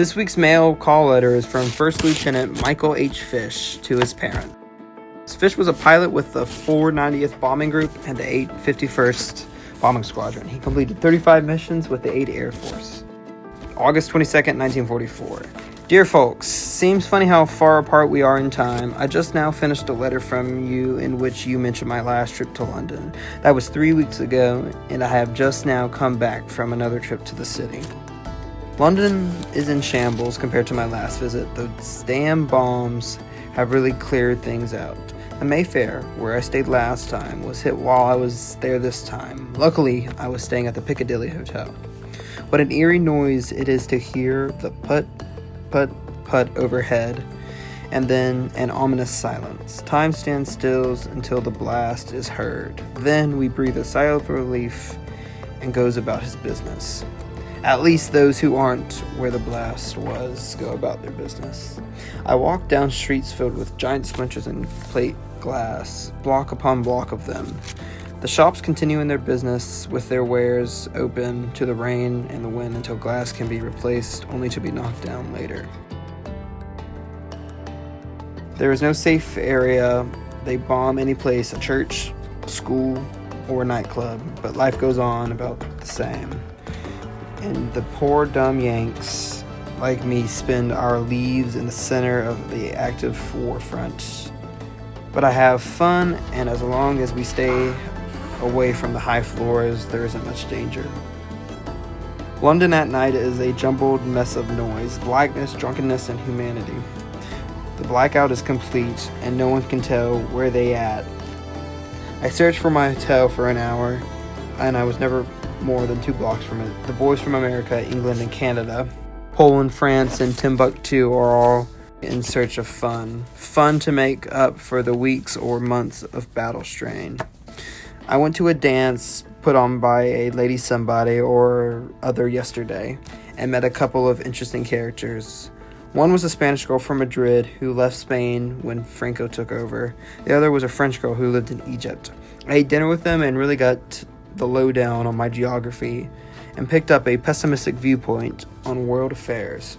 This week's mail call letter is from First Lieutenant Michael H. Fisch to his parent. Fisch was a pilot with the 490th Bombing Group and the 851st Bombing Squadron. He completed 35 missions with the 8th Air Force. August 22nd, 1944. Dear folks, seems funny how far apart we are in time. I just now finished a letter from you in which you mentioned my last trip to London. That was 3 weeks ago, and I have just now come back from another trip to the city. London is in shambles compared to my last visit. Those damn bombs have really cleared things out. The Mayfair, where I stayed last time, was hit while I was there this time. Luckily, I was staying at the Piccadilly Hotel. What an eerie noise it is to hear the put, put, put overhead, and then an ominous silence. Time stands still until the blast is heard. Then we breathe a sigh of relief and goes about his business. At least those who aren't where the blast was go about their business. I walk down streets filled with giant splinters and plate glass, block upon block of them. The shops continue in their business with their wares open to the rain and the wind until glass can be replaced, only to be knocked down later. There is no safe area. They bomb any place, a church, school, or nightclub, but life goes on about the same. And the poor dumb Yanks, like me, spend our lives in the center of the active forefront. But I have fun, and as long as we stay away from the high floors, there isn't much danger. London at night is a jumbled mess of noise, blackness, drunkenness, and humanity. The blackout is complete, and no one can tell where they at. I searched for my hotel for an hour, and I was never more than 2 blocks from it. The boys from America, England, and Canada, Poland, France, and Timbuktu are all in search of fun. Fun to make up for the weeks or months of battle strain. I went to a dance put on by a lady somebody or other yesterday and met a couple of interesting characters. One was a Spanish girl from Madrid who left Spain when Franco took over. The other was a French girl who lived in Egypt. I ate dinner with them and really got the lowdown on my geography and picked up a pessimistic viewpoint on world affairs.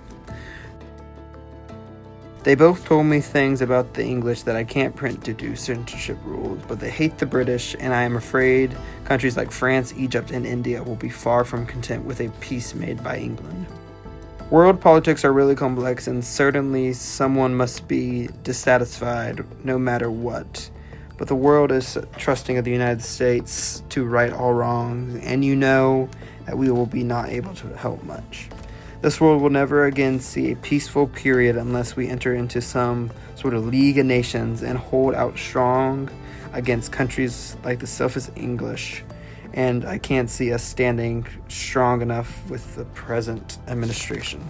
They both told me things about the English that I can't print due to censorship rules, but they hate the British, and I am afraid countries like France, Egypt, and India will be far from content with a peace made by England. World politics are really complex, and certainly someone must be dissatisfied no matter what. But the world is trusting of the United States to right all wrongs, and you know that we will be not able to help much. This world will never again see a peaceful period unless we enter into some sort of League of Nations and hold out strong against countries like the selfish English, and I can't see us standing strong enough with the present administration.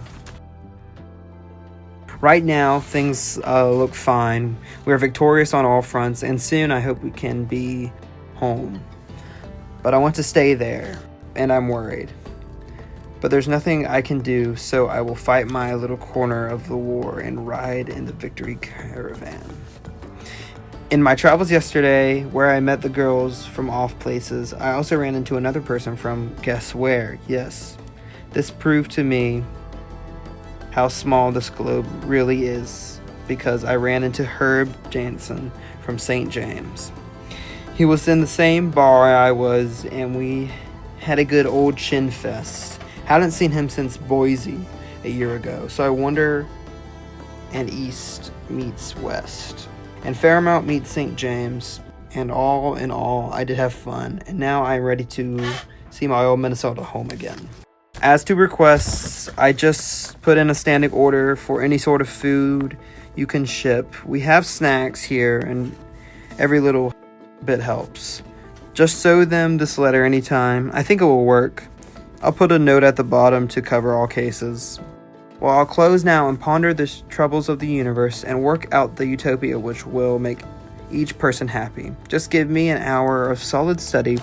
Right now, things look fine. We are victorious on all fronts, and soon I hope we can be home. But I want to stay there, and I'm worried. But there's nothing I can do, so I will fight my little corner of the war and ride in the victory caravan. In my travels yesterday, where I met the girls from off places, I also ran into another person from guess where. Yes, this proved to me how small this globe really is, because I ran into Herb Jansen from St. James. He was in the same bar I was, and we had a good old chin fest. Hadn't seen him since Boise a year ago, so I wonder, and East meets West, and Fairmount meets St. James, and all in all, I did have fun, and now I'm ready to see my old Minnesota home again. As to requests, I just put in a standing order for any sort of food you can ship. We have snacks here, and every little bit helps. Just show them this letter anytime. I think it will work. I'll put a note at the bottom to cover all cases. Well, I'll close now and ponder the troubles of the universe and work out the utopia which will make each person happy. Just give me an hour of solid study.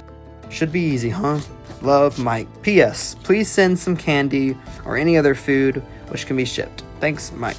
Should be easy, huh? Love, Mike. P.S. Please send some candy or any other food which can be shipped. Thanks, Mike.